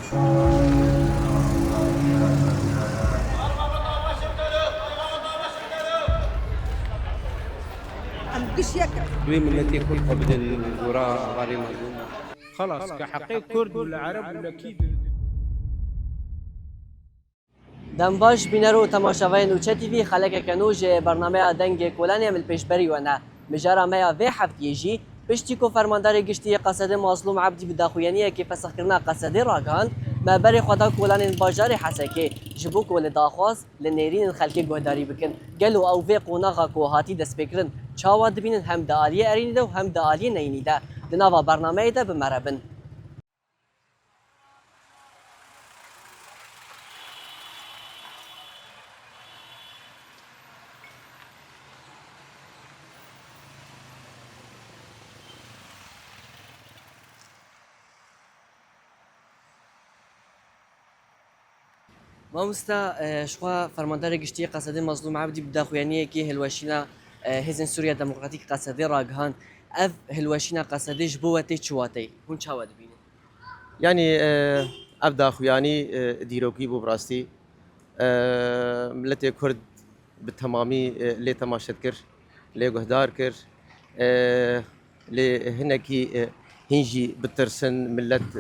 دوی ملتي كل قبل وراء غاري مظلوم خلاص كحقيق كرد ولا عرب ولا كيد. دنباش بینرو تماشاوی نوچه تیوی خلک کنوج برنامه دنگ کولانی مل پیشبری و نه مجارا میا و هفته جی پشتی کو فرماندار گشتی قصد مظلوم عبدی بداخویانیه که فسخ کرنا قصد راگان ما بری خدا کولان باجار حسکه جبو کول داخواست لنیرین خلک گهداری بکن گلو او و قوناغا کو هاتی دست بکرن چاوا دبینن هم دالی ارینی ده و هم دالی نینی ده دناوا برنامه ده بمربن مامستا شخوا فرماندار گشتی قصد مظلوم عبدی بداخویانیه که هلوشینا هزن سوریا دموکراتیک قصد راگهان اف هلوشینا قصدش بوته چواتی هون چاوا دبینه يعني ابدا خوياني ديروكي بو براستي ملتي كرد بالتمامي لي تماشت كر لي قهدار كر لي هنكي هنجي بترسن ملت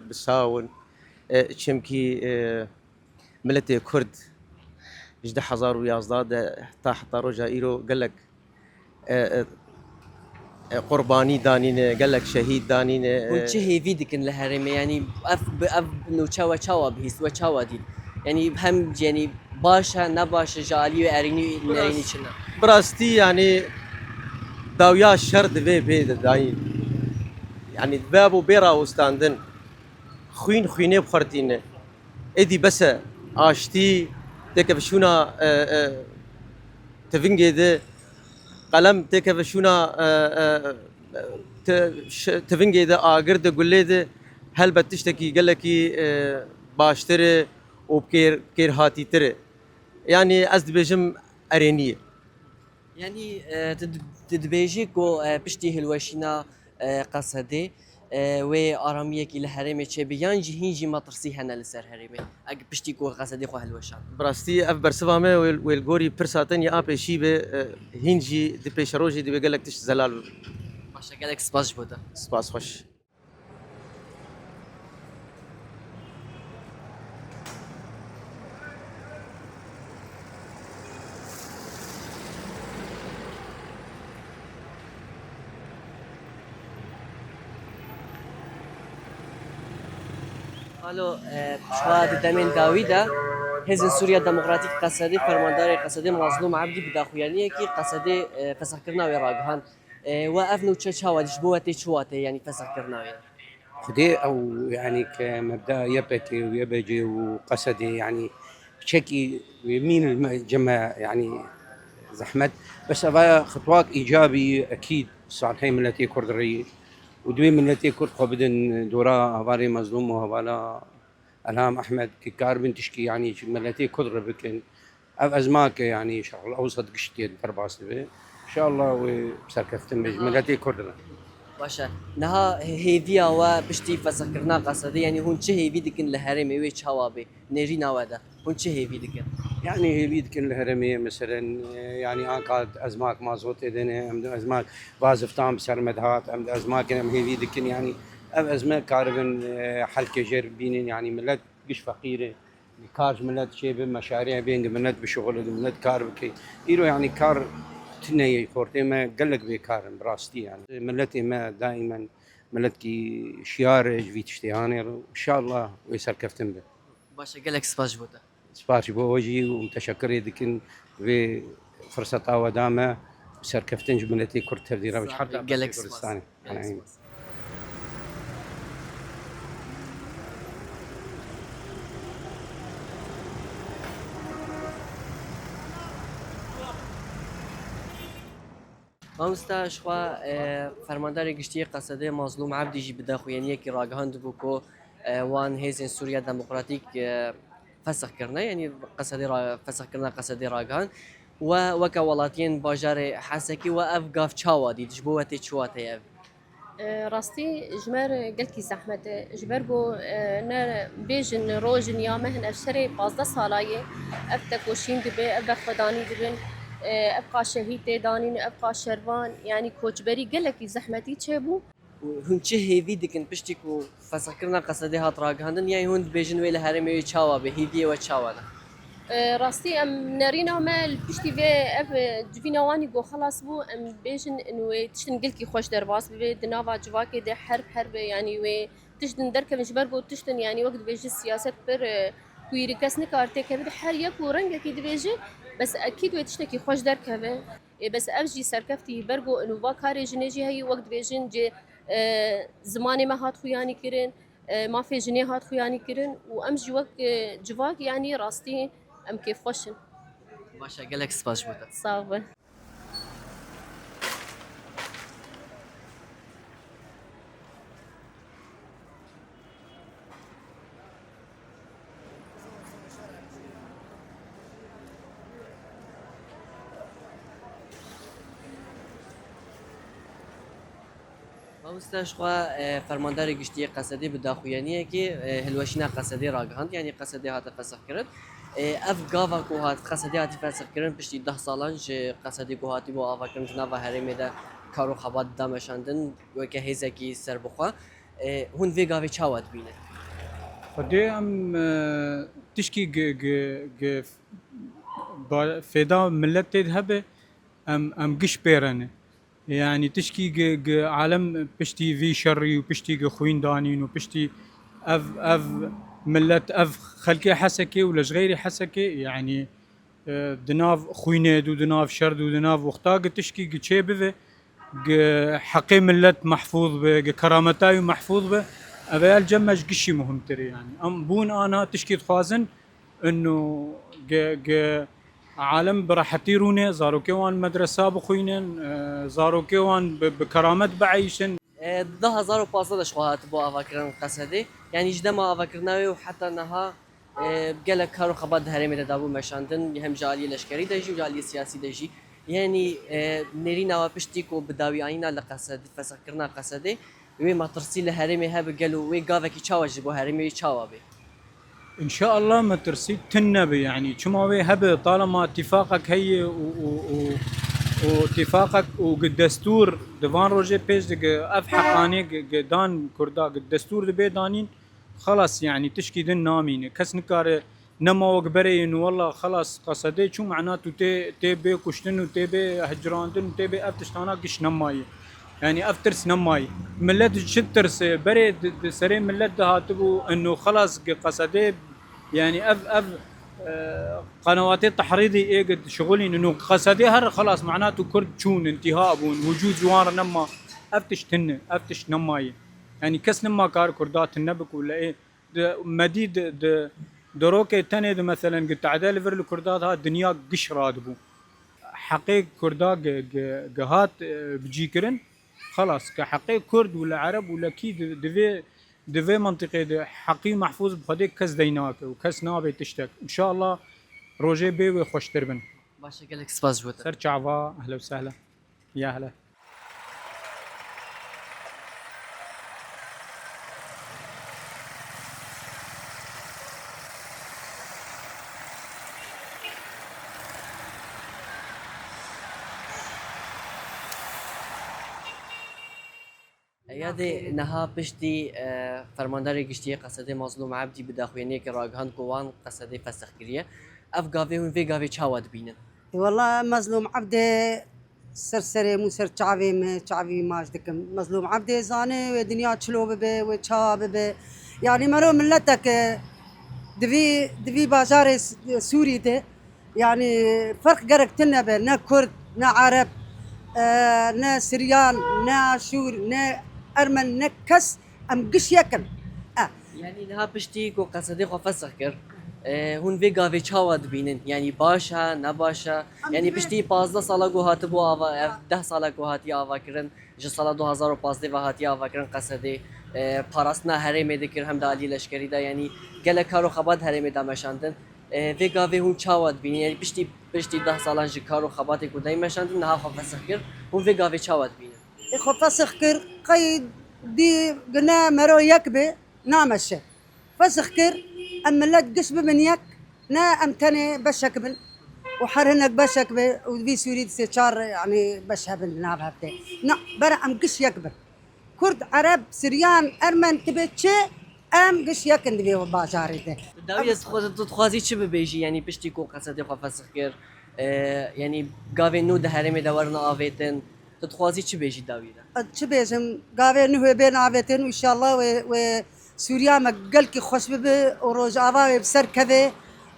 بساون چمكي ملتي كرد جده حزار ويازداد تا حتى رجا ايرو قال لك قرباني دانين قال لك شهيد دانين هون چه هیوی دکن لهرمه یعنی اف نو چاوا بهیست و چاوا دید یعنی هم یعنی باشه نباشه جالی و ارینی نرینی چنه براستي يعني داويا شرد في بيد داين يعني بابو بيرا وستاندن خوينه بخرتينه ادي بس اشتي تكفشونا تفنجي قلم تكفشونا تفنجي ده اقرد قولي ده هل بتشتكي قال لك باشتري وبكير هاتي تري يعني ازد بيجم ارينيه یعنی تدبیجی کو پشتی هلوشینا قصده و آرامیه کی لهرمه چه بیان جهینجی مطرسی هنه لسر هرمه اگه پشتی کو قصده خو هلوشان براستي اف برسفامه والغوري برساتن يا ابي شيبه هينجي دي بيشروجي دي بيقول لك تش زلال باشه گلک سپاس بوده سباس خوش حالا شما دمین داویده هزن سوریا دموکراتیک قصده فرماندار قصده مظلوم عبدی بداخویانیه کی قصده فسخ کرنا و راگهان و افنو چه چاوادش بوته چواته یعنی فسخ کرنا خدي او يعني كمبدا يبكي ويبجي وقصدي يعني شكي يمين الجماعة يعني زحمت بس هذا خطوات ايجابي اكيد صالحين ملتي كردري ودوي ملتي كرد قبدن دورا هواري مظلوم وهوالا الهام احمد كار بن تشكي يعني ملتي كردر بكن اف ازماك يعني شرق الاوسط قشتي ترباس ان شاء الله وسركفتن ملتي كردر باشه نها هیویا و پشتی فسخ کرنا قصده یعنی هون چه هیوی دکن لهرمه و چهوابه نری نواده هون چه هیوی دکن يعني هي بيدكن الهرمية مثلا يعني قاد أزماك ما زوت إذن أم أزماك بازفتام سرمدهات أم أزماك أم هي بيدكن يعني أم أزماك كاربن حلقة جربين يعني ملت قش فقيرة كارج ملت شيء مشاريع بين ملت بشغل ملت كار بكي إيرو يعني كار تنية خورتي ما قلق بكار براستي يعني ملتي ما دائما ملت كي شيار جوي تشتياني إن شاء الله ويسر كفتن به باشه گلک سپاس بوده سپاس بۆ وەژی و متشکرێ دکن وێ فرسەتاوە دامە سەرکەفتن جملەتی کورد تەردیرا بە حتا گلک کوردستانی مامستا شخوا فرماندار گشتی قصده مظلوم عبدی جی بداخویانیه کی راگهاند بو کو وان هزن سوریا دموکراتیک فسخ کرنا یعنی قصده فسخ کرنا قصده راگهان و وك ولاتين باجار حسكي واف قاف تشاوا دي جبوتي تشواتي اف راستي جمر قلكي زحمة جبرجو نر بيجن روجن يا مهن أشري بازدا صلاية أبتك وشين دبي أبقى خداني دبن أبقى شهيد دانين أبقى شربان يعني كوجبري قلكي زحمتي تشبو هون چه هیوی دکن پشتی کو فسکرنا قصدی هات راگهاندن یعنی هون بیجن ویل هرمی چاوا به هیوی و چاوانا راستي ام نارينا ما البشتي في اف جفينا واني جو خلاص بو ام بيجن انه تشتن قلكي خوش درباس بي دنافا جواكي ده حرب يعني و تشتن دركه مش بربو تشتن يعني وقت بيجي السياسات بر كويري كاسني كارتي كبد حر يكو رنگ كي بيجي بس اكيد وتشتكي خوش دركه بس افجي سركفتي بربو انه باكاري جنيجي هي وقت بيجن جي زماني ما هات خوياني كرين ما في جنيه هات خوياني كرين وامجي وقت جواك يعني راستي ام كيف خوشن باشه گلک سپاس بوده صعبة ما مستشفى فرماندار گشتی قصدی به داخویانیه که هلوشینا قصدی راگهاند یعنی قصدی هات فسخ کرد اف گاوا کو هات قصدی هات فسخ کردن پشتی 10 سالان ج قصدی کو هاتی بو آوا کردن جناب هرمی ده کارو خبات دامشاندن و که هزکی سر بخوا هون وی گاوی چاوات بینه فدي ام تشكي فدا ملت تذهب ام قش بيرانه يعني تشكي عالم بشتي في شري وبشتي خوين دانين وبشتي اف ملت اف خلقي حسكي ولا صغيري حسكي يعني دناف خوينيد ودناف شرد ودناف وختاق تشكي تشي بذا حقي ملت محفوظ به كرامتاي محفوظ به أبي الجمج قشي مهم تري يعني أم بون أنا تشكي تخازن إنه عالم براحتي روني زارو كيوان مدرسة بخوينن زارو كيوان بكرامت بعيشن ده 1015 دشخوات بو آوا کردن قصدی یعنی جدما آوا کردناوی و حتی نها گلک کارو خبات هرمی ده دابو مشاندن هم جالی لشکری دجی و جالی سیاسی دجی يعني نري نوا بشتيكو بداوي عينا لقصد فسكرنا قصدي وي ما ترسيل هرمي هب قالوا وي قافكي تشاوج بو هرمي تشاوبي إن شاء الله ما ترسيد تنبي يعني شما وي هب طالما اتفاقك هي واتفاقك والدستور دفان روجي بيج اف حقاني دان كردا الدستور دبي دانين خلاص يعني تشكي دن نامين كس نكار نما وقبري انه والله خلاص قصدي شو معناته تي بي كشتن وتي بي هجراندن وتي بي افتشتانا قش نماي يعني افترس نماي ملت شترس بري سري ملت هاتبو انه خلاص قصدي يعني اف قنوات التحريضي ايه قد شغلين انه قصدي هر خلاص معناته كرد شون انتهاء وجود زوار نما افتش نماي يعني كس نما كار كردات النبك ولا ايه مديد دروكي تاني مثلا قلت عدال فر الكردات ها الدنيا قش رادبو حقيق كردا جهات بجيكرن خلاص كحقيق كرد ولا عرب ولا كي دفي منطقه حقي محفوظ بخديك كس ديناك وكس نابي تشتك ان شاء الله روجي بي خوش تربن باشا قالك سباس جوتا سر شعبا اهلا وسهلا يا هلا يادي نها بشتي فرمانداري قشتي قصدي مظلوم عبدي بداخويني كراغهان كوان قصدي فسخ كريه اف غافي وين في غافي تشاوات بينن والله مظلوم عبدي سرسري مو سر شعبي ماش دكم مظلوم عبدي زاني ودنيا تشلو ببي وتشا ببي يعني مرو ملتك دفي بازار سوري ده يعني فرق قرق تلنا نا كرد نا عرب نا سريان نا شور نا ارمن نا كس ام قش يكل يعني نها بشتي كو قصدي خو فسخ كر هون في غافي تشاوات بينن يعني باشا نباشا يعني بشتي 15 سالا گو هاتبو آوا 10 سالا گو هاتی آوا کرن ج سال 2015 و هاتی آوا کرن قصدي پاراستنا هرمی دکر هم دالی لشکری دا یعنی گله کارو خبات هرمی دا مشاندن في غافي هون تشاوات بين يعني بشتي 10 سالان جي كارو خباتي كو داي مشاندن نها خو فسخ كر هون في غافي تشاوات بين خو فسخ كر قيد دي قلنا مرو يكبي نامشة فسخكر أما لا تقش بمن يك نا أمتني بشكبن وحرهنك بشكبه وفي سوريد سيشار يعني بشهبن نابهبتي نا برا أم قش يكبر كرد عرب سريان أرمن تبتشي أم قش يكن دبي وباجاري ده داویت خود تخوازی چه ببیجی یعنی پشتی کو قصد خو فسخ کرد یعنی گاوی نو ده هرمی دورنا آویتن تخوازی چه بیجی داویده شو بيجم قاوي انه بين عابتين وان شاء الله و سوريا مقلكي خوش ببي وروج عباوي بسر كذا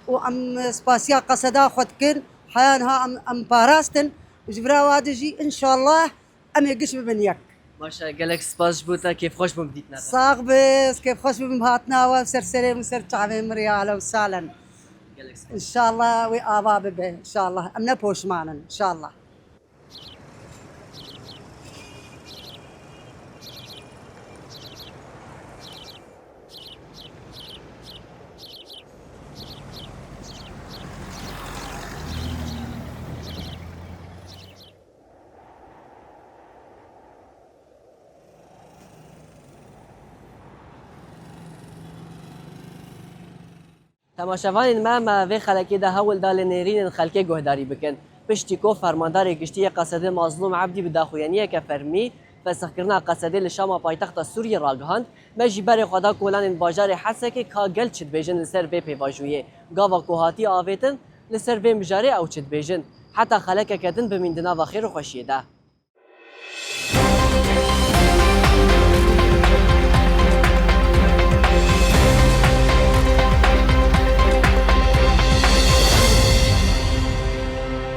وام سباسيا قصدا خدكن حيانها ام باراستن وجبرا وادجي ان شاء الله ام يقش ببنيك باشه گلک سپاس بوده کیف خوش بمدید نده صاغ بس كيف خوش بمهاتنا وسر سليم وسر تعبي مريا اهلا وسهلا گلک سپاس ان شاء الله وابا ببي ان شاء الله ام نبوش معنا ان شاء الله تماشاوان ما و خلکی ده هول دال نرین خلکی گهداری بکن پشتی کو فرماندار گشتی قصد مظلوم عبدی بداخویانیه که فرمی فسخ کرنا قصد لشام پایتخت سوریه راگهاند مجی بر خدا کولان باجار حسه که کاگل چت بیجن لسر و پیواجویه گاوا کوهاتی آویتن لسر و مجاره او چت بیجن حتی خلک کدن بمیندنا و خیر و خوشیده